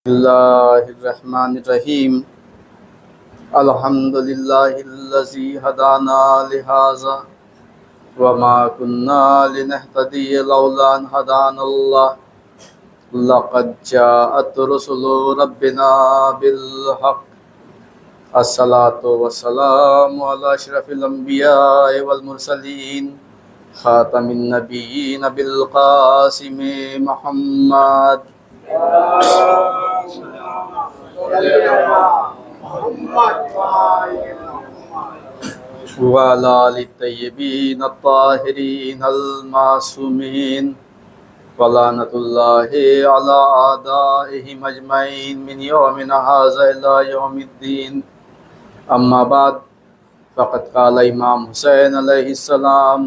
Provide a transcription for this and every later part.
اللہ الرحمن الرحیم الحمد للہ الذی ہدانا لہذا وما كنا لنهتدی لولا ان ہدانا اللہ لقد جاءت رسل ربنا بالحق الصلاة والسلام علی اشرف الانبیاء والمرسلین خاتم النبیین بالقاسم محمد وعلى آل الطيبين الطاهرين المعصومين ولعنة الله على أعدائهم أجمعين من يومنا هذا إلى يوم الدين. أما بعد فقد قال إمام حسين عليه السلام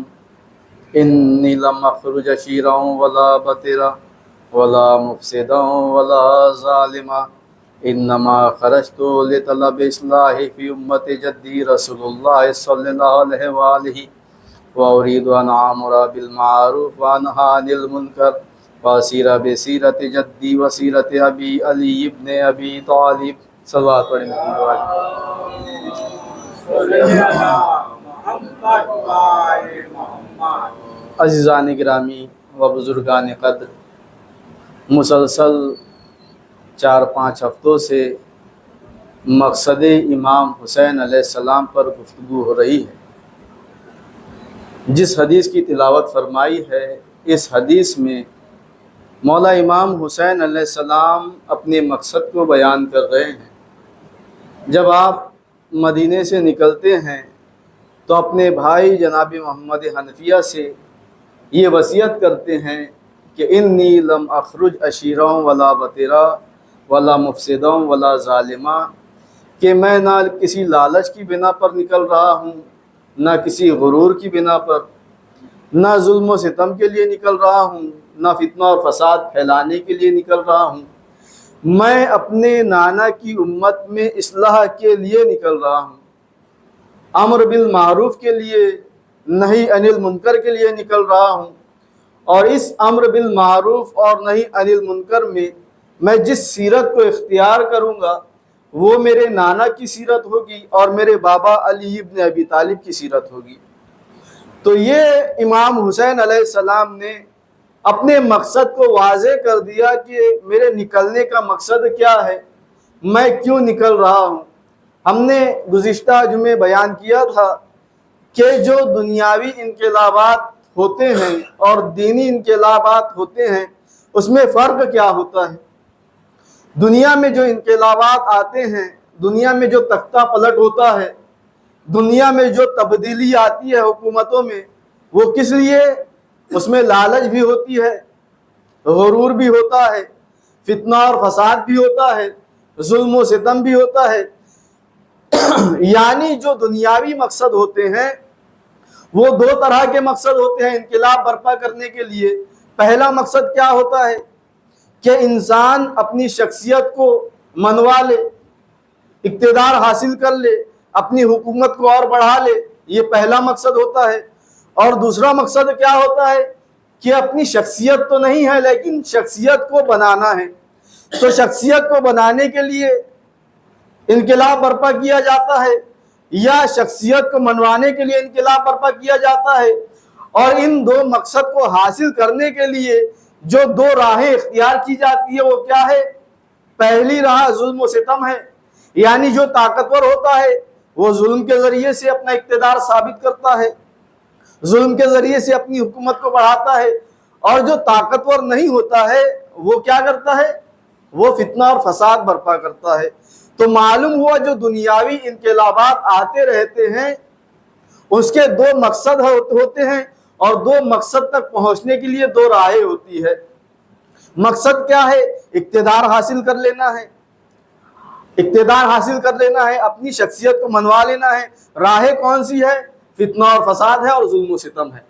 إني لم أخرج شيرا ولا بطرا ولا مفسدا ولا ظالما انما خرجت لطلب اصلاح في امت جدي رسول الله صلى الله عليه واله واريد ان امر بالمعروف وانهى عن المنكر واسير بسيرة جدي وسيرة ابي علي ابن ابي طالب صلوات عزیزان گرامی و بزرگان قدر، مسلسل 4-5 ہفتوں سے مقصد امام حسین علیہ السلام پر گفتگو ہو رہی ہے۔ جس حدیث کی تلاوت فرمائی ہے، اس حدیث میں مولا امام حسین علیہ السلام اپنے مقصد کو بیان کر رہے ہیں۔ جب آپ مدینے سے نکلتے ہیں تو اپنے بھائی جناب محمد حنفیہ سے یہ وصیت کرتے ہیں کہ انی لم اخرج اشیرا ولا بطرا ولا مفسدا ولا ظالما، کہ میں نہ کسی لالچ کی بنا پر نکل رہا ہوں، نہ کسی غرور کی بنا پر، نہ ظلم و ستم کے لیے نکل رہا ہوں، نہ فتنہ اور فساد پھیلانے کے لیے نکل رہا ہوں۔ میں اپنے نانا کی امت میں اصلاح کے لیے نکل رہا ہوں، امر بالمعروف کے لیے، نہی عن المنکر کے لیے نکل رہا ہوں۔ اور اس امر بالمعروف اور نہی عن المنکر میں جس سیرت کو اختیار کروں گا وہ میرے نانا کی سیرت ہوگی اور میرے بابا علی ابن ابی طالب کی سیرت ہوگی۔ تو یہ امام حسین علیہ السلام نے اپنے مقصد کو واضح کر دیا کہ میرے نکلنے کا مقصد کیا ہے، میں کیوں نکل رہا ہوں۔ ہم نے گزشتہ جمعے بیان کیا تھا کہ جو دنیاوی انقلابات ہوتے ہیں اور دینی انقلابات ہوتے ہیں اس میں فرق کیا ہوتا ہے۔ دنیا میں جو انقلابات آتے ہیں، دنیا میں جو تختہ پلٹ ہوتا ہے، دنیا میں جو تبدیلی آتی ہے حکومتوں میں، وہ کس لیے؟ اس میں لالچ بھی ہوتی ہے، غرور بھی ہوتا ہے، فتنہ اور فساد بھی ہوتا ہے، ظلم و ستم بھی ہوتا ہے۔ یعنی جو دنیاوی مقصد ہوتے ہیں وہ 2 طرح کے مقصد ہوتے ہیں انقلاب برپا کرنے کے لیے۔ پہلا مقصد کیا ہوتا ہے کہ انسان اپنی شخصیت کو منوا لے، اقتدار حاصل کر لے، اپنی حکومت کو اور بڑھا لے، یہ پہلا مقصد ہوتا ہے۔ اور دوسرا مقصد کیا ہوتا ہے کہ اپنی شخصیت تو نہیں ہے لیکن شخصیت کو بنانا ہے۔ تو شخصیت کو بنانے کے لیے انقلاب برپا کیا جاتا ہے یا شخصیت کو منوانے کے لیے انقلاب برپا کیا جاتا ہے۔ اور ان 2 مقصد کو حاصل کرنے کے لیے جو 2 راہیں اختیار کی جاتی ہے وہ کیا ہے؟ پہلی راہ ظلم و ستم ہے، یعنی جو طاقتور ہوتا ہے وہ ظلم کے ذریعے سے اپنا اقتدار ثابت کرتا ہے، ظلم کے ذریعے سے اپنی حکومت کو بڑھاتا ہے۔ اور جو طاقتور نہیں ہوتا ہے وہ کیا کرتا ہے؟ وہ فتنہ اور فساد برپا کرتا ہے۔ تو معلوم ہوا جو دنیاوی انقلابات آتے رہتے ہیں اس کے 2 مقصد ہوتے ہیں اور 2 مقصد تک پہنچنے کے لیے 2 راہیں ہوتی ہے۔ مقصد کیا ہے؟ اقتدار حاصل کر لینا ہے، اقتدار حاصل کر لینا ہے، اپنی شخصیت کو منوا لینا ہے۔ راہیں کون سی ہے؟ فتنہ اور فساد ہے اور ظلم و ستم ہے۔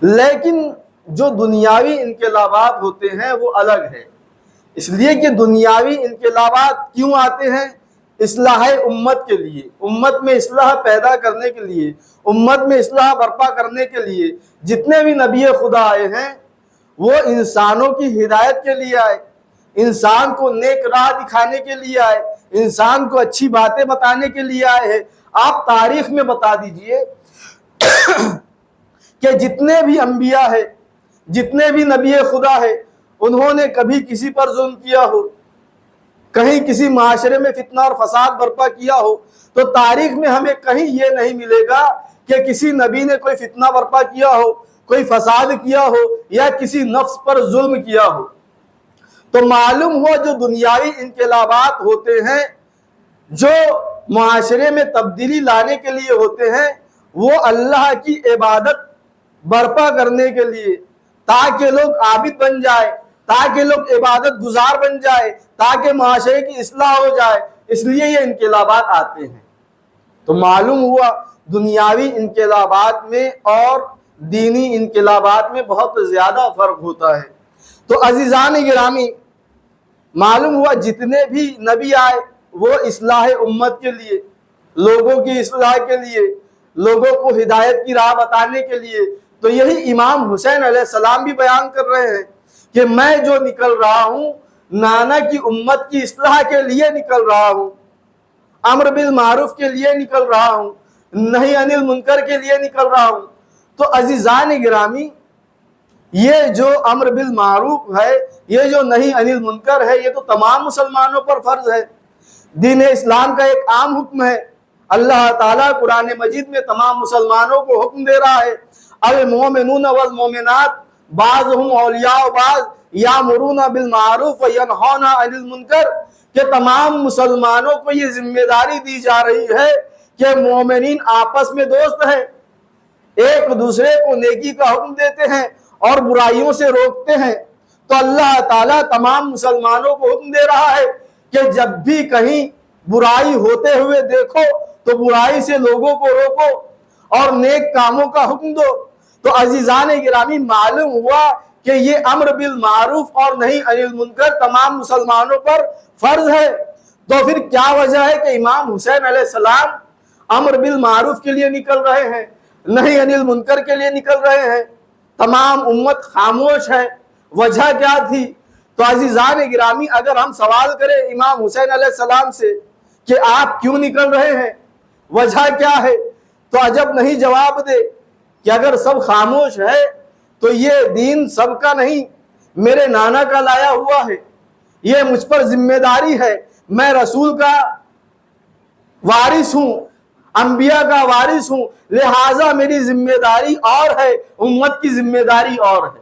لیکن جو دنیاوی انقلابات ہوتے ہیں وہ الگ ہے، اس لیے کہ دنیاوی انقلابات کیوں آتے ہیں؟ اصلاح امت کے لیے، امت میں اصلاح پیدا کرنے کے لیے، امت میں اصلاح برپا کرنے کے لیے۔ جتنے بھی نبی خدا آئے ہیں وہ انسانوں کی ہدایت کے لیے آئے، انسان کو نیک راہ دکھانے کے لیے آئے، انسان کو اچھی باتیں بتانے کے لیے آئے ہیں۔ آپ تاریخ میں بتا دیجئے کہ جتنے بھی انبیاء ہیں، جتنے بھی نبی خدا ہیں، انہوں نے کبھی کسی پر ظلم کیا ہو، کہیں کسی معاشرے میں فتنہ اور فساد برپا کیا ہو، تو تاریخ میں ہمیں کہیں یہ نہیں ملے گا کہ کسی نبی نے کوئی فتنہ برپا کیا ہو، کوئی فساد کیا ہو یا کسی نفس پر ظلم کیا ہو۔ تو معلوم ہوا جو دنیاوی انقلابات ہوتے ہیں، جو معاشرے میں تبدیلی لانے کے لیے ہوتے ہیں، وہ اللہ کی عبادت برپا کرنے کے لیے، تاکہ لوگ عابد بن جائے، تاکہ لوگ عبادت گزار بن جائے، تاکہ معاشرے کی اصلاح ہو جائے، اس لیے یہ انقلابات آتے ہیں۔ تو معلوم ہوا دنیاوی انقلابات میں اور دینی انقلابات میں بہت زیادہ فرق ہوتا ہے۔ تو عزیزان گرامی، معلوم ہوا جتنے بھی نبی آئے وہ اصلاح امت کے لیے، لوگوں کی اصلاح کے لیے، لوگوں کو ہدایت کی راہ بتانے کے لیے۔ تو یہی امام حسین علیہ السلام بھی بیان کر رہے ہیں کہ میں جو نکل رہا ہوں نانا کی امت کی اصلاح کے لیے نکل رہا ہوں، امر بالمعروف کے لیے نکل رہا ہوں، نہی عن المنکر کے لیے نکل رہا ہوں۔ تو عزیزان گرامی، یہ جو امر بالمعروف ہے، یہ جو نہی عن المنکر ہے، یہ تو تمام مسلمانوں پر فرض ہے۔ دین اسلام کا ایک عام حکم ہے۔ اللہ تعالیٰ قرآن مجید میں تمام مسلمانوں کو حکم دے رہا ہے، المومنون والمومنات بعضهم اولیاء بعض یامرون بالمعروف وینہون عن المنکر، کہ تمام مسلمانوں کو یہ ذمہ داری دی جا رہی ہے کہ مومنین آپس میں دوست ہیں، ایک دوسرے کو نیکی کا حکم دیتے ہیں اور برائیوں سے روکتے ہیں۔ تو اللہ تعالیٰ تمام مسلمانوں کو حکم دے رہا ہے کہ جب بھی کہیں برائی ہوتے ہوئے دیکھو تو برائی سے لوگوں کو روکو اور نیک کاموں کا حکم دو۔ تو عزیزان گرامی، معلوم ہوا کہ یہ امر بالمعروف اور نہی عن المنکر تمام مسلمانوں پر فرض ہے۔ تو پھر کیا وجہ ہے کہ امام حسین علیہ السلام امر بالمعروف کے لیے نکل رہے ہیں، نہی عن المنکر کے لیے نکل رہے ہیں، تمام امت خاموش ہے؟ وجہ کیا تھی؟ تو عزیزان گرامی، اگر ہم سوال کریں امام حسین علیہ السلام سے کہ آپ کیوں نکل رہے ہیں، وجہ کیا ہے، تو عجب نہیں جواب دے کہ اگر سب خاموش ہے تو یہ دین سب کا نہیں، میرے نانا کا لایا ہوا ہے، یہ مجھ پر ذمہ داری ہے، میں رسول کا وارث ہوں، انبیاء کا وارث ہوں، لہٰذا میری ذمہ داری اور ہے، امت کی ذمہ داری اور ہے۔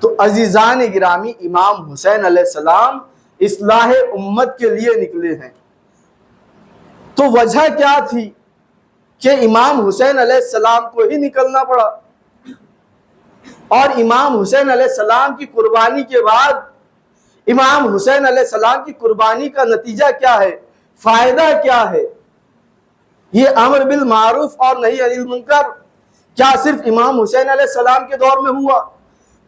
تو عزیزان گرامی، امام حسین علیہ السلام اصلاح امت کے لیے نکلے ہیں۔ تو وجہ کیا تھی کہ امام حسین علیہ السلام کو ہی نکلنا پڑا؟ اور امام حسین علیہ السلام کی قربانی کے بعد امام حسین علیہ السلام کی قربانی کا نتیجہ کیا ہے، فائدہ کیا ہے؟ یہ امر بالمعروف اور نہی عن المنکر کیا صرف امام حسین علیہ السلام کے دور میں ہوا؟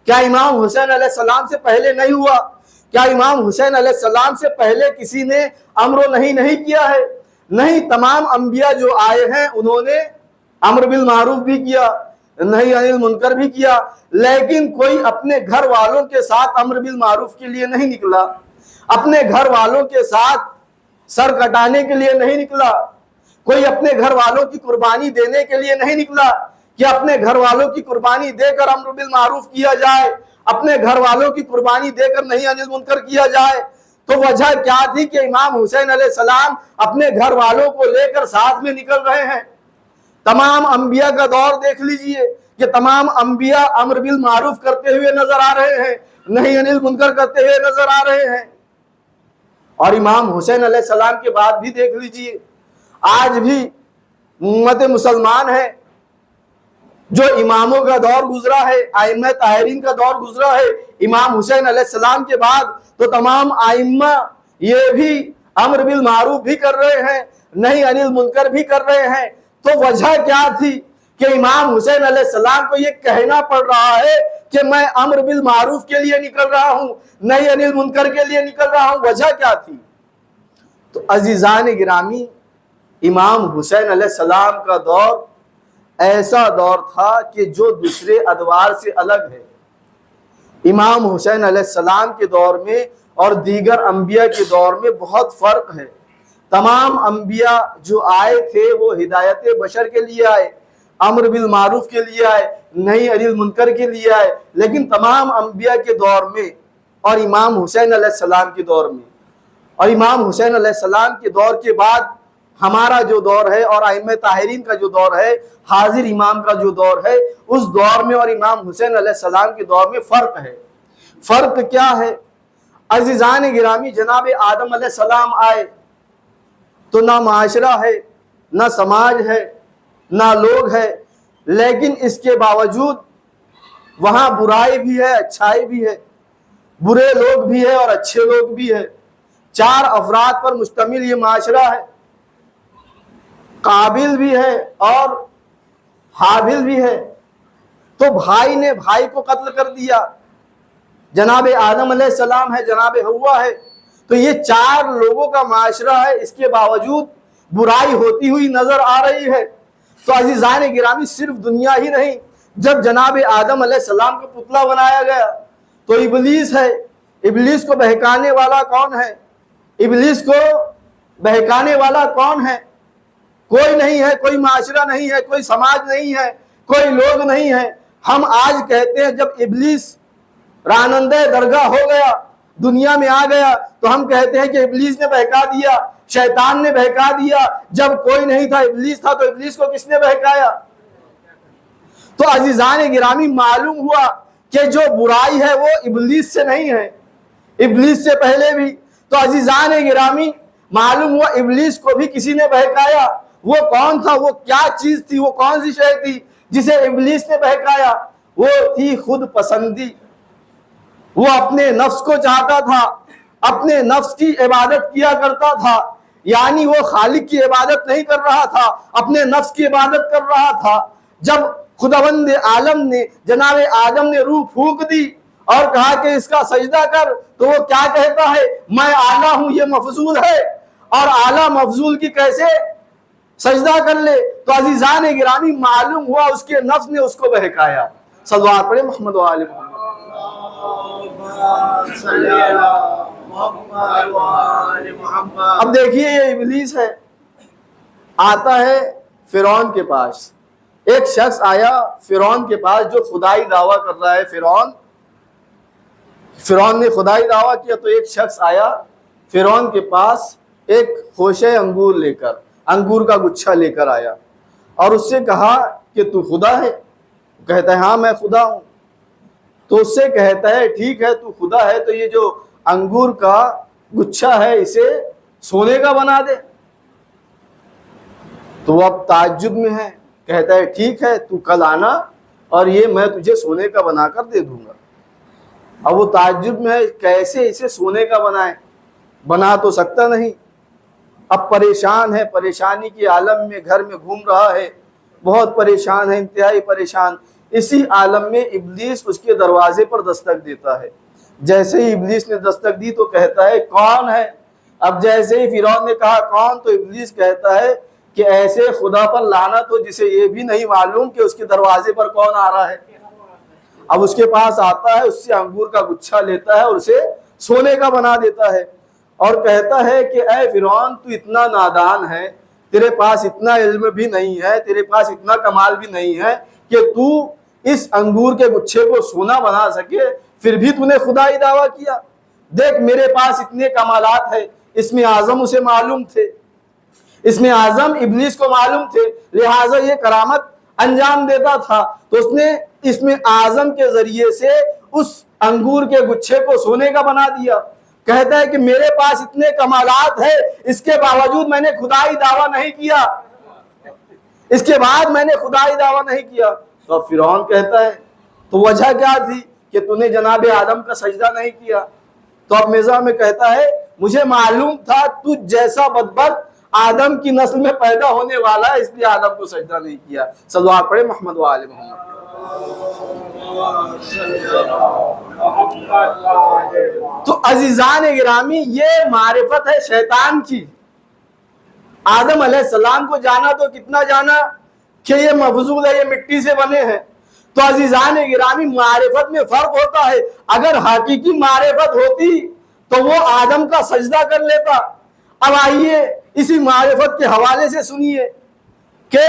کیا امام حسین علیہ السلام سے پہلے نہیں ہوا؟ کیا امام حسین علیہ السلام سے پہلے کسی نے امر و نہی نہیں کیا ہے؟ نہیں، تمام انبیاء جو آئے ہیں انہوں نے امر بالمعروف بھی کیا، نہی عن المنکر بھی کیا، لیکن کوئی اپنے گھر والوں کے ساتھ امر بالمعروف کے لیے نہیں نکلا، اپنے گھر والوں کے ساتھ سر کٹانے کے لیے نہیں نکلا، کوئی اپنے گھر والوں کی قربانی دینے کے لیے نہیں نکلا کہ اپنے گھر والوں کی قربانی دے کر امر بالمعروف کیا جائے، اپنے گھر والوں کی قربانی دے کر نہی عن المنکر کیا جائے۔ تو وجہ کیا تھی کہ امام حسین علیہ السلام اپنے گھر والوں کو لے کر ساتھ میں نکل رہے ہیں؟ تمام انبیاء کا دور دیکھ لیجئے کہ تمام انبیاء امر بالمعروف کرتے ہوئے نظر آ رہے ہیں، نہی عن المنکر کرتے ہوئے نظر آ رہے ہیں۔ اور امام حسین علیہ السلام کے بعد بھی دیکھ لیجئے، آج بھی امت مسلمان ہے جو اماموں کا دور گزرا ہے، ائمہ طاہرین کا دور گزرا ہے، امام حسین علیہ السلام کے بعد تو تمام ائمہ یہ بھی امر بالمعروف بھی کر رہے ہیں، نہی عن المنکر بھی کر رہے ہیں۔ تو وجہ کیا تھی کہ امام حسین علیہ السلام کو یہ کہنا پڑ رہا ہے کہ میں امر بالمعروف کے لیے نکل رہا ہوں، نہی عن المنکر کے لیے نکل رہا ہوں؟ وجہ کیا تھی؟ تو عزیزان گرامی، امام حسین علیہ السلام کا دور ایسا دور تھا کہ جو دوسرے ادوار سے الگ ہے۔ امام حسین علیہ السلام کے دور میں اور دیگر انبیاء کے دور میں بہت فرق ہے۔ تمام انبیاء جو آئے تھے وہ ہدایت بشر کے لیے آئے، امر بالمعروف کے لیے آئے، نہی عن المنکر کے لیے آئے، لیکن تمام انبیاء کے دور میں اور امام حسین علیہ السلام کے دور میں اور امام حسین علیہ السلام کے دور کے بعد ہمارا جو دور ہے اور ائمہ طاہرین کا جو دور ہے، حاضر امام کا جو دور ہے، اس دور میں اور امام حسین علیہ السلام کے دور میں فرق ہے۔ فرق کیا ہے؟ عزیزان گرامی، جناب آدم علیہ السلام آئے تو نہ معاشرہ ہے، نہ سماج ہے، نہ لوگ ہے، لیکن اس کے باوجود وہاں برائی بھی ہے، اچھائی بھی ہے، برے لوگ بھی ہے اور اچھے لوگ بھی ہے۔ 4 افراد پر مشتمل یہ معاشرہ ہے، قابل بھی ہے اور حابل بھی ہے۔ تو بھائی نے بھائی کو قتل کر دیا، جناب آدم علیہ السلام ہے، جناب حوا ہے، تو یہ 4 لوگوں کا معاشرہ ہے، اس کے باوجود برائی ہوتی ہوئی نظر آ رہی ہے۔ تو عزیزان گرامی، صرف دنیا ہی نہیں، جب جناب آدم علیہ السلام کو پتلا بنایا گیا تو ابلیس ہے۔ ابلیس کو بہکانے والا کون ہے؟ ابلیس کو بہکانے والا کون ہے؟ کوئی نہیں ہے، کوئی معاشرہ نہیں ہے، کوئی سماج نہیں ہے، کوئی لوگ نہیں ہے۔ ہم آج کہتے ہیں جب ابلیس رانندہ درگاہ ہو گیا، دنیا میں آ گیا، تو ہم کہتے ہیں کہ ابلیس نے بہکا دیا، شیطان نے بہکا دیا۔ جب کوئی نہیں تھا، ابلیس تھا، تو ابلیس کو کس نے بہکایا؟ تو عزیزان گرامی، معلوم ہوا کہ جو برائی ہے وہ ابلیس سے نہیں ہے، ابلیس سے پہلے بھی۔ تو عزیزان گرامی، معلوم ہوا ابلیس کو بھی کسی نے بہکایا۔ وہ کون تھا؟ وہ کیا چیز تھی؟ وہ کون سی شے تھی جسے ابلیس نے بہکایا؟ وہ تھی خود پسندی۔ وہ اپنے نفس کو چاہتا تھا، اپنے نفس کی عبادت کیا کرتا تھا، یعنی وہ خالق کی عبادت نہیں کر رہا تھا، اپنے نفس کی عبادت کر رہا تھا۔ جب خداوند عالم نے جناب آدم نے روح پھونک دی اور کہا کہ اس کا سجدہ کر، تو وہ کیا کہتا ہے؟ میں اعلیٰ ہوں، یہ مفضول ہے، اور اعلیٰ مفضول کی کیسے سجدہ کر لے؟ تو عزیزان گرامی، معلوم ہوا اس کے نفس نے اس کو بہکایا۔ صلوات پڑھیں محمد و آل محمد۔ اب دیکھیے، یہ ابلیس ہے، آتا ہے فرعون کے پاس۔ ایک شخص آیا فرعون کے پاس جو خدائی دعویٰ کر رہا ہے۔ فرعون نے خدائی دعویٰ کیا، تو ایک شخص آیا فرعون کے پاس ایک خوشے انگور لے کر، انگور کا گچھا لے کر آیا، اور اس سے کہا کہ تو خدا ہے؟ کہتا ہے ہاں میں خدا ہوں۔ تو اس سے کہتا ہے ٹھیک ہے تو خدا ہے، تو یہ جو انگور کا گچھا ہے اسے سونے کا بنا دے۔ تو وہ اب تعجب میں ہے، کہتا ہے ٹھیک ہے تو کل آنا اور یہ میں تجھے سونے کا بنا کر دے دوں گا۔ اب وہ تعجب میں ہے، کیسے اسے سونے کا بنائے؟ بنا تو سکتا نہیں۔ اب پریشان ہے، پریشانی کے عالم میں گھر میں گھوم رہا ہے، بہت پریشان ہے، انتہائی پریشان۔ اسی عالم میں ابلیس اس کے دروازے پر دستک دیتا ہے۔ جیسے ہی ابلیس نے دستک دی تو کہتا ہے کون ہے؟ اب جیسے ہی فرعون نے کہا کون، تو ابلیس کہتا ہے کہ ایسے خدا پر لعنت ہو جسے یہ بھی نہیں معلوم کہ اس کے دروازے پر کون آ رہا ہے۔ اب اس کے پاس آتا ہے، اس سے انگور کا گچھا لیتا ہے اور اسے سونے کا بنا دیتا ہے، اور کہتا ہے کہ اے فرعون، تو اتنا نادان ہے، تیرے پاس اتنا علم بھی نہیں ہے، تیرے پاس اتنا کمال بھی نہیں ہے کہ تو اس انگور کے گچھے کو سونا بنا سکے، پھر بھی تو نے خدائی دعویٰ کیا۔ دیکھ میرے پاس اتنے کمالات ہیں۔ اس میں اعظم اسے معلوم تھے، اس میں اعظم ابلیس کو معلوم تھے، لہٰذا یہ کرامت انجام دیتا تھا۔ تو اس نے اس میں اعظم کے ذریعے سے اس انگور کے گچھے کو سونے کا بنا دیا۔ کہتا ہے کہ میرے پاس اتنے کمالات ہیں، اس کے باوجود میں نے خدائی دعویٰ نہیں کیا، اس کے بعد میں نے خدائی دعویٰ نہیں کیا۔ تو اب فرعون کہتا ہے تو وجہ کیا تھی کہ تو نے جناب آدم کا سجدہ نہیں کیا؟ تو اب مرزا میں کہتا ہے مجھے معلوم تھا تجھ جیسا بدبخت آدم کی نسل میں پیدا ہونے والا ہے، اس لیے آدم کو سجدہ نہیں کیا۔ صلوات پڑھیں محمد و آل محمد۔ تو عزیزان گرامی، یہ معرفت ہے شیطان کی۔ آدم علیہ السلام کو جانا تو کتنا جانا کہ یہ مفضول ہے، یہ مٹی سے بنے ہیں، تو عزیزان گرامی معرفت میں فرق ہوتا ہے. اگر حقیقی معرفت ہوتی تو وہ آدم کا سجدہ کر لیتا. اب آئیے اسی معرفت کے حوالے سے سنیے کہ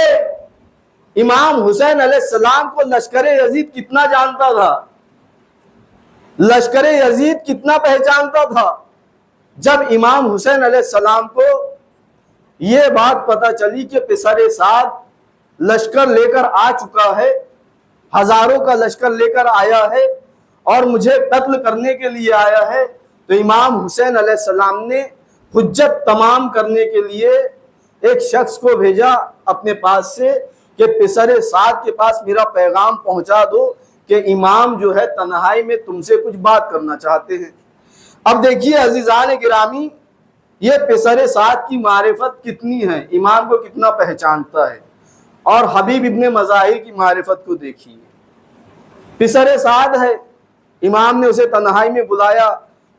امام حسین علیہ السلام کو لشکر یزید کتنا جانتا تھا، لشکر یزید کتنا پہچانتا تھا. جب امام حسین علیہ السلام کو یہ بات پتہ چلی کہ پسر سعد لشکر لے کر آ چکا ہے، ہزاروں کا لشکر لے کر آیا ہے اور مجھے قتل کرنے کے لیے آیا ہے، تو امام حسین علیہ السلام نے حجت تمام کرنے کے لیے ایک شخص کو بھیجا اپنے پاس سے کہ پسر سعد کے پاس میرا پیغام پہنچا دو کہ امام جو ہے تنہائی میں تم سے کچھ بات کرنا چاہتے ہیں. اب دیکھیے عزیزان گرامی، یہ پسر سعد کی معرفت کتنی ہے، امام کو کتنا پہچانتا ہے. اور حبیب ابن مظاہر کی معرفت کو دیکھیے. پسر سعد ہے، امام نے اسے تنہائی میں بلایا،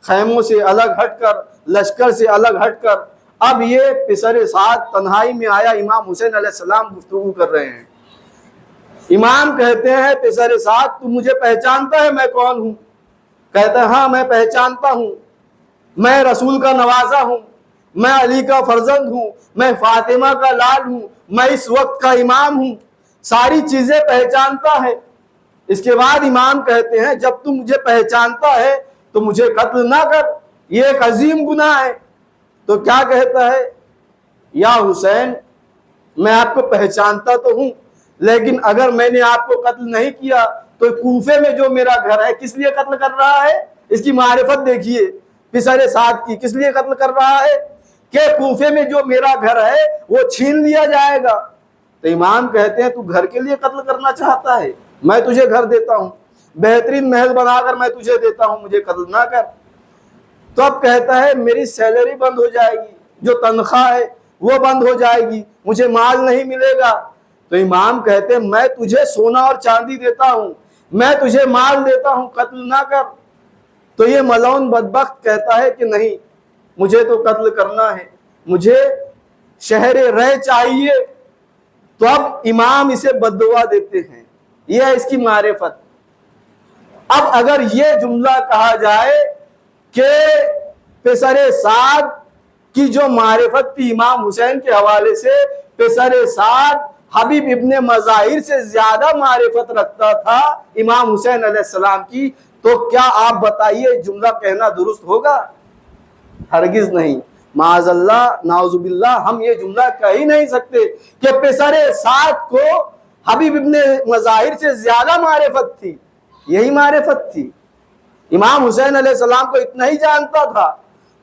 خیموں سے الگ ہٹ کر، لشکر سے الگ ہٹ کر. اب یہ پسر سعد تنہائی میں آیا، امام حسین علیہ السلام گفتگو کر رہے ہیں. امام کہتے ہیں پسر سعد تو مجھے پہچانتا ہے میں کون ہوں؟ کہتا ہے ہاں میں پہچانتا ہوں، میں رسول کا نوازا ہوں، میں علی کا فرزند ہوں، میں فاطمہ کا لال ہوں، میں اس وقت کا امام ہوں، ساری چیزیں پہچانتا ہے. اس کے بعد امام کہتے ہیں جب تو مجھے پہچانتا ہے تو مجھے قتل نہ کر، یہ ایک عظیم گناہ ہے. تو کیا کہتا ہے؟ یا حسین میں آپ کو پہچانتا تو ہوں، لیکن اگر میں نے آپ کو قتل نہیں کیا تو کوفے میں جو میرا گھر ہے کس لیے قتل کر رہا ہے؟ اس کی معرفت دیکھیے پسر سعد کی. کس لیے قتل کر رہا ہے؟ کہ کوفے میں جو میرا گھر ہے وہ چھین لیا جائے گا. تو امام کہتے ہیں تو گھر کے لیے قتل کرنا چاہتا ہے، میں تجھے گھر دیتا ہوں، بہترین محل بنا کر میں تجھے دیتا ہوں، مجھے قتل نہ کر. تو اب کہتا ہے میری سیلری بند ہو جائے گی، جو تنخواہ ہے وہ بند ہو جائے گی، مجھے مال نہیں ملے گا. تو امام کہتے ہیں میں تجھے سونا اور چاندی دیتا ہوں، میں تجھے مال دیتا ہوں، قتل نہ کر. تو یہ ملعون بدبخت کہتا ہے کہ نہیں مجھے تو قتل کرنا ہے، مجھے شہر رہ چاہیے. تو اب امام اسے بددعا دیتے ہیں. یہ ہے اس کی معرفت. اب اگر یہ جملہ کہا جائے کہ پسر سعد کی جو معرفت تھی امام حسین کے حوالے سے، پسر سعد حبیب ابن مظاہر سے زیادہ معرفت رکھتا تھا امام حسین علیہ السلام کی، تو کیا آپ بتائیے جملہ کہنا درست ہوگا؟ ہرگز نہیں. معاذ اللہ نعوذ باللہ ہم یہ جملہ کہہ ہی نہیں سکتے کہ پسر سعد کو حبیب ابن مظاہر سے زیادہ معرفت تھی. یہی معرفت تھی. امام حسین علیہ السلام کو اتنا ہی جانتا تھا.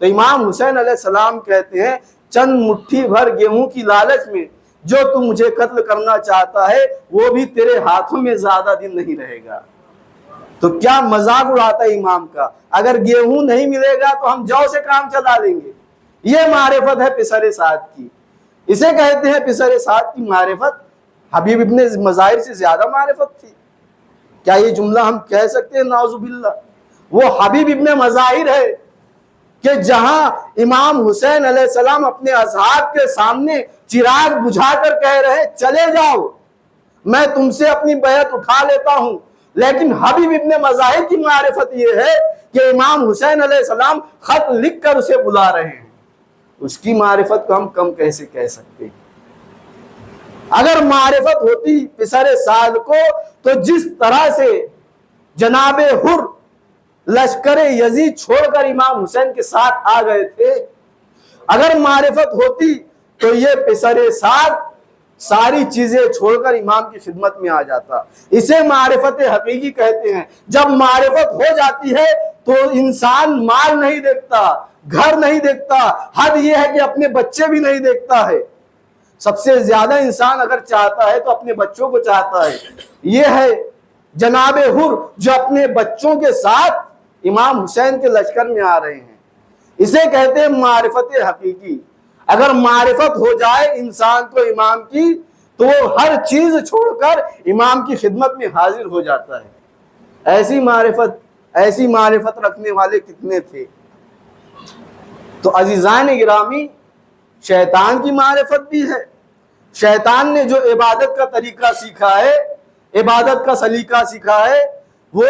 تو امام حسین علیہ السلام کہتے ہیں چند مٹھی بھر گیہوں کی لالچ میں جو تم مجھے قتل کرنا چاہتا ہے وہ بھی تیرے ہاتھوں میں زیادہ دن نہیں رہے گا. تو کیا مذاق اڑاتا ہے امام کا، اگر گیہوں نہیں ملے گا تو ہم جو سے کام چلا لیں گے. یہ معرفت ہے پسر سعد کی. اسے کہتے ہیں پسر سعد کی معرفت حبیب ابن مظاہر سے زیادہ معرفت تھی. کیا یہ جملہ ہم کہہ سکتے ہیں؟ نعوذ باللہ. وہ حبیب ابن مظاہر ہے کہ جہاں امام حسین علیہ السلام اپنے اصحاب کے سامنے چراغ بجھا کر کہہ رہے چلے جاؤ میں تم سے اپنی بیعت اٹھا لیتا ہوں، لیکن حبیب ابن مظاہر کی معرفت یہ ہے کہ امام حسین علیہ السلام خط لکھ کر اسے بلا رہے ہیں. اس کی معرفت کو ہم کم کیسے کہہ سکتے ہیں؟ اگر معرفت ہوتی پسر سعد کو تو جس طرح سے جناب حر لشکر یزید چھوڑ کر امام حسین کے ساتھ آ گئے تھے، اگر معرفت ہوتی تو یہ پسر سعد ساری چیزیں چھوڑ کر امام کی خدمت میں آ جاتا. اسے معرفت حقیقی کہتے ہیں. جب معرفت ہو جاتی ہے تو انسان مال نہیں دیکھتا، گھر نہیں دیکھتا، حد یہ ہے کہ اپنے بچے بھی نہیں دیکھتا ہے. سب سے زیادہ انسان اگر چاہتا ہے تو اپنے بچوں کو چاہتا ہے. یہ ہے جناب حر جو اپنے بچوں کے ساتھ امام حسین کے لشکر میں آ رہے ہیں. اسے کہتے ہیں معرفت حقیقی. اگر معرفت ہو جائے انسان کو امام کی تو وہ ہر چیز چھوڑ کر امام کی خدمت میں حاضر ہو جاتا ہے. ایسی معرفت رکھنے والے کتنے تھے. تو عزیزان گرامی شیطان کی معرفت بھی ہے. شیطان نے جو عبادت کا طریقہ سیکھا ہے عبادت کا سلیقہ سیکھا ہے وہ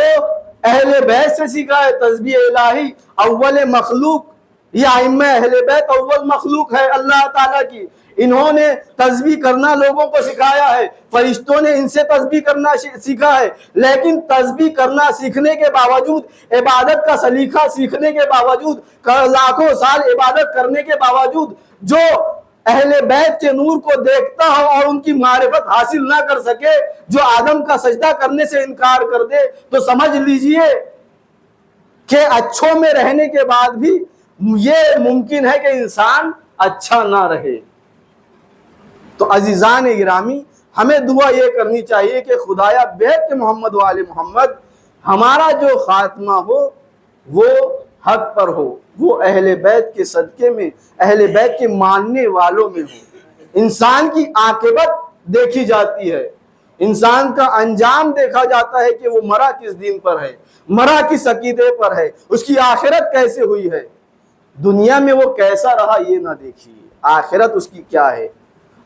اہل بیت سے سیکھا ہے. تسبیح الہی اول مخلوق، یہ ائمہ اہل بیت اول مخلوق ہے اللہ تعالیٰ کی. انہوں نے تسبیح کرنا لوگوں کو سکھایا ہے، فرشتوں نے ان سے تسبیح کرنا سیکھا ہے. لیکن تسبیح کرنا سیکھنے کے باوجود، عبادت کا سلیقہ سیکھنے کے باوجود، لاکھوں سال عبادت کرنے کے باوجود جو اہل بیت کے نور کو دیکھتا ہو اور ان کی معرفت حاصل نہ کر سکے، جو آدم کا سجدہ کرنے سے انکار کر دے، تو سمجھ لیجئے کہ اچھوں میں رہنے کے بعد بھی یہ ممکن ہے کہ انسان اچھا نہ رہے. تو عزیزان گرامی، ہمیں دعا یہ کرنی چاہیے کہ خدایا بیت محمد و آل محمد ہمارا جو خاتمہ ہو وہ حق پر ہو، وہ اہل بیت کے صدقے میں، اہل بیت کے ماننے والوں میں ہو. انسان کی عاقبت دیکھی جاتی ہے، انسان کا انجام دیکھا جاتا ہے کہ وہ مرا کس دین پر ہے، مرا کس عقیدے پر ہے، اس کی آخرت کیسے ہوئی ہے. دنیا میں وہ کیسا رہا یہ نہ دیکھیے، آخرت اس کی کیا ہے،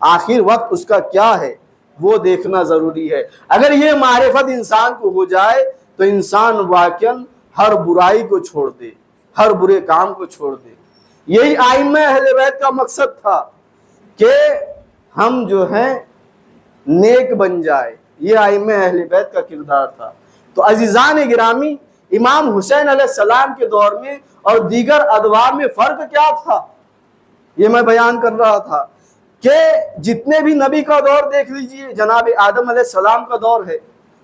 آخر وقت اس کا کیا ہے، وہ دیکھنا ضروری ہے. اگر یہ معرفت انسان کو ہو جائے تو انسان واقعاً ہر برائی کو چھوڑ دے، ہر برے کام کو چھوڑ دے. یہی ائمہ اہل بیت کا مقصد تھا کہ ہم جو ہیں نیک بن جائے، یہ ائمہ اہل بیت کا کردار تھا. تو عزیزان گرامی، امام حسین علیہ السلام کے دور میں اور دیگر ادوار میں فرق کیا تھا، یہ میں بیان کر رہا تھا کہ جتنے بھی نبی کا دور دیکھ لیجئے، جناب آدم علیہ السلام کا دور ہے،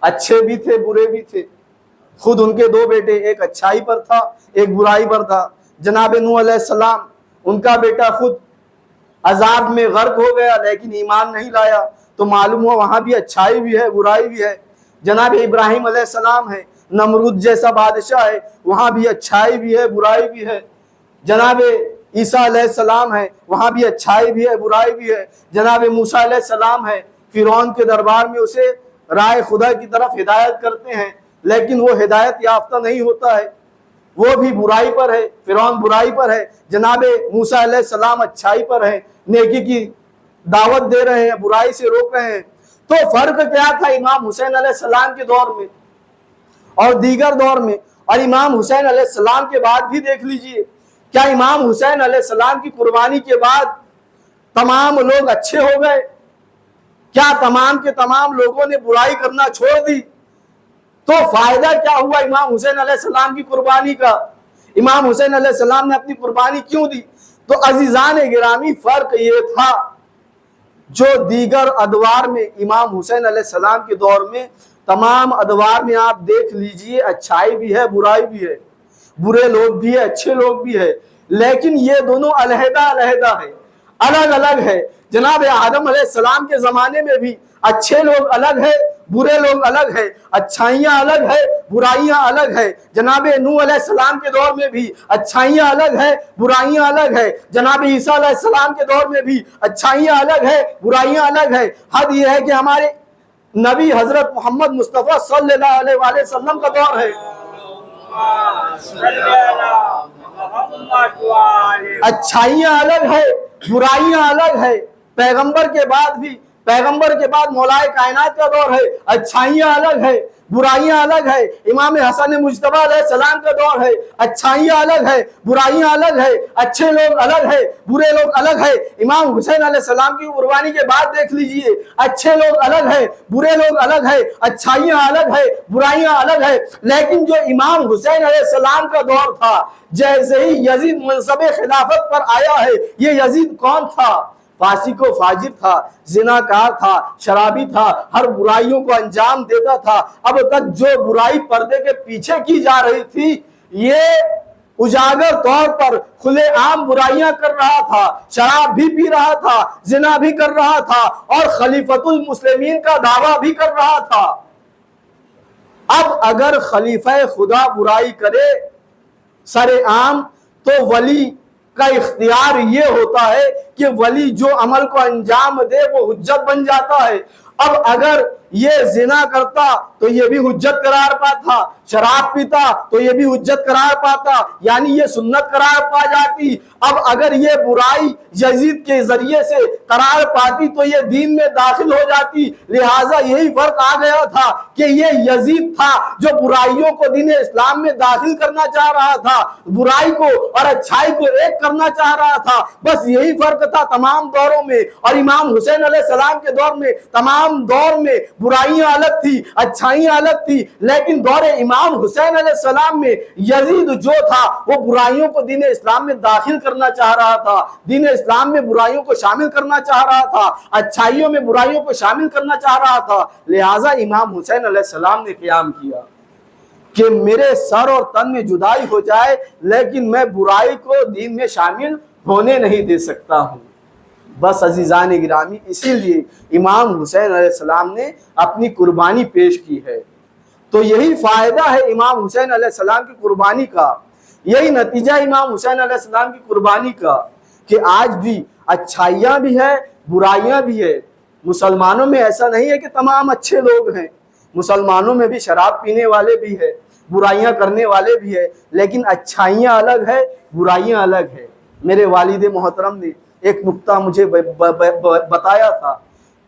اچھے بھی تھے برے بھی تھے. خود ان کے دو بیٹے، ایک اچھائی پر تھا ایک برائی پر تھا. جناب نوح علیہ السلام، ان کا بیٹا خود عذاب میں غرق ہو گیا لیکن ایمان نہیں لایا، تو معلوم ہوا وہاں بھی اچھائی بھی ہے برائی بھی ہے. جناب ابراہیم علیہ السلام ہے، نمرود جیسا بادشاہ ہے، وہاں بھی اچھائی بھی ہے برائی بھی ہے. جناب عیسیٰ علیہ السلام ہے، وہاں بھی اچھائی بھی ہے برائی بھی ہے. جناب موسیٰ علیہ السلام ہے، فرعون کے دربار میں اسے رائے خدا کی طرف ہدایت کرتے ہیں لیکن وہ ہدایت یافتہ نہیں ہوتا ہے، وہ بھی برائی پر ہے، فرعون برائی پر ہے. جناب موسیٰ علیہ السلام اچھائی پر ہے، نیکی کی دعوت دے رہے ہیں، برائی سے روک رہے ہیں. تو فرق کیا تھا امام حسین علیہ السلام کے دور میں اور دیگر دور میں؟ اور امام حسین علیہ السلام کے بعد بھی دیکھ لیجئے، کیا امام حسین علیہ السلام کی قربانی کے بعد تمام لوگ اچھے ہو گئے؟ کیا تمام کے تمام لوگوں نے برائی کرنا چھوڑ دی؟ تو فائدہ کیا ہوا امام حسین علیہ السلام کی قربانی کا؟ امام حسین علیہ السلام نے اپنی قربانی کیوں دی؟ تو عزیزان گرامی، فرق یہ تھا جو دیگر ادوار میں امام حسین علیہ السلام کے دور میں، تمام ادوار میں آپ دیکھ لیجئے اچھائی بھی ہے برائی بھی ہے، برے لوگ بھی ہے اچھے لوگ بھی ہے، لیکن یہ دونوں علیحدہ علیحدہ ہے، الگ الگ ہے. جناب آدم علیہ السلام کے زمانے میں بھی اچھے لوگ الگ ہے برے لوگ الگ ہے، اچھائیاں الگ ہے برائیاں الگ ہے. جناب نوح علیہ السلام کے دور میں بھی اچھائیاں الگ ہے برائیاں الگ ہے. جناب عیسیٰ علیہ السلام کے دور میں بھی اچھائیاں الگ ہے برائیاں الگ ہے. حد یہ ہے کہ ہمارے نبی حضرت محمد مصطفیٰ صلی اللہ علیہ وآلہ وسلم کا دور ہے، اچھائیاں الگ ہے برائیاں الگ ہے. پیغمبر کے بعد مولا کائنات کا دور ہے، اچھائیاں الگ ہے برائیاں الگ ہے. امام حسن مجتبیٰ علیہ السلام کا دور ہے، اچھائیاں الگ ہے برائیاں الگ ہے، اچھے لوگ الگ ہے برے لوگ الگ ہے. امام حسین علیہ السلام کی قربانی کے بعد دیکھ لیجئے، اچھے لوگ الگ ہے برے لوگ الگ ہے، اچھائیاں الگ ہے برائیاں الگ ہے. لیکن جو امام حسین علیہ السلام کا دور تھا، جیسے ہی یزید منصب خلافت پر آیا ہے، یہ یزید کون تھا؟ فاسق و فاجر تھا، زناکار تھا، شرابی تھا، ہر برائیوں کو انجام دیتا تھا. اب تک جو برائی پردے کے پیچھے کی جا رہی تھی، یہ اجاگر طور پر کھلے عام برائیاں کر رہا تھا، شراب بھی پی رہا تھا، زنا بھی کر رہا تھا اور خلیفۃ المسلمین کا دعویٰ بھی کر رہا تھا. اب اگر خلیفہ خدا برائی کرے سر عام، تو ولی کا اختیار یہ ہوتا ہے کہ ولی جو عمل کو انجام دے وہ حجت بن جاتا ہے. اب اگر یہ زنا کرتا تو یہ بھی حجت قرار پاتا، شراب پیتا تو یہ بھی حجت قرار پاتا، یعنی یہ سنت قرار پا جاتی۔ اب اگر یہ برائی یزید کے ذریعے سے قرار پاتی تو یہ دین میں داخل ہو جاتی۔ لہٰذا یہی فرق آ گیا تھا کہ یہ یزید تھا جو برائیوں کو دین اسلام میں داخل کرنا چاہ رہا تھا، برائی کو اور اچھائی کو ایک کرنا چاہ رہا تھا، بس یہی فرق تھا تمام دوروں میں۔ اور امام حسین علیہ السلام کے دور میں تمام دور میں برائیاں الگ تھی، اچھائیاں الگ تھی، لیکن دور امام حسین علیہ السلام میں یزید جو تھا وہ برائیوں کو دین اسلام میں داخل کرنا چاہ رہا تھا، دین اسلام میں برائیوں کو شامل کرنا چاہ رہا تھا، اچھائیوں میں برائیوں کو شامل کرنا چاہ رہا تھا۔ لہٰذا امام حسین علیہ السلام نے قیام کیا کہ میرے سر اور تن میں جدائی ہو جائے لیکن میں برائی کو دین میں شامل ہونے نہیں دے سکتا ہوں۔ بس عزیزان گرامی، اسی لیے امام حسین علیہ السلام نے اپنی قربانی پیش کی ہے۔ تو یہی فائدہ ہے امام حسین علیہ السلام کی قربانی کا، یہی نتیجہ امام حسین علیہ السلام کی قربانی کا کہ آج بھی اچھائیاں بھی ہے، برائیاں بھی ہے۔ مسلمانوں میں ایسا نہیں ہے کہ تمام اچھے لوگ ہیں، مسلمانوں میں بھی شراب پینے والے بھی ہیں، برائیاں کرنے والے بھی ہیں، لیکن اچھائیاں الگ ہے، برائیاں الگ ہے۔ میرے والد محترم نے ایک نقطہ مجھے بتایا تھا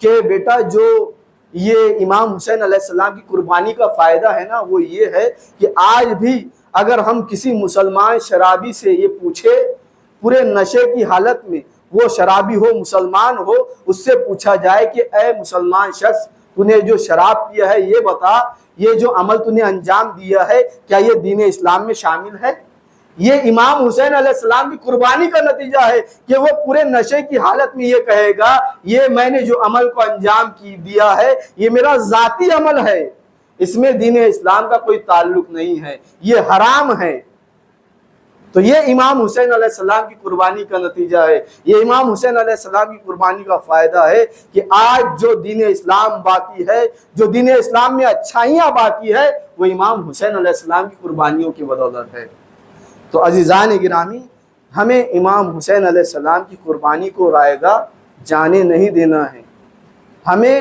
کہ بیٹا جو یہ امام حسین علیہ السلام کی قربانی کا فائدہ ہے نا وہ یہ ہے کہ آج بھی اگر ہم کسی مسلمان شرابی سے یہ پوچھے پورے نشے کی حالت میں، وہ شرابی ہو مسلمان ہو، اس سے پوچھا جائے کہ اے مسلمان شخص تو نے جو شراب پیا ہے یہ بتا، یہ جو عمل تو نے انجام دیا ہے کیا یہ دین اسلام میں شامل ہے؟ یہ امام حسین علیہ السلام کی قربانی کا نتیجہ ہے کہ وہ پورے نشے کی حالت میں یہ کہے گا یہ میں نے جو عمل کو انجام دیا ہے یہ میرا ذاتی عمل ہے، اس میں دین اسلام کا کوئی تعلق نہیں ہے، یہ حرام ہے۔ تو یہ امام حسین علیہ السلام کی قربانی کا نتیجہ ہے، یہ امام حسین علیہ السلام کی قربانی کا فائدہ ہے کہ آج جو دین اسلام باقی ہے، جو دین اسلام میں اچھائیاں باقی ہے، وہ امام حسین علیہ السلام کی قربانیوں کی بدولت ہے۔ تو عزیزان گرامی، ہمیں امام حسین علیہ السلام کی قربانی کو رائے گاہ جانے نہیں دینا ہے، ہمیں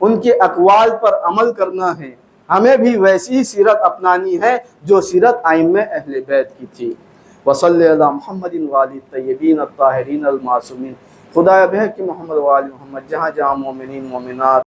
ان کے اقوال پر عمل کرنا ہے، ہمیں بھی ویسی سیرت اپنانی ہے جو سیرت ائمہ اہل بیت کی تھی۔ وصلی علی محمد وآلہ الطیبین الطاہرین المعصومین۔ خدا بہر کہ محمد وآل محمد جہاں جہاں مومنین مومنات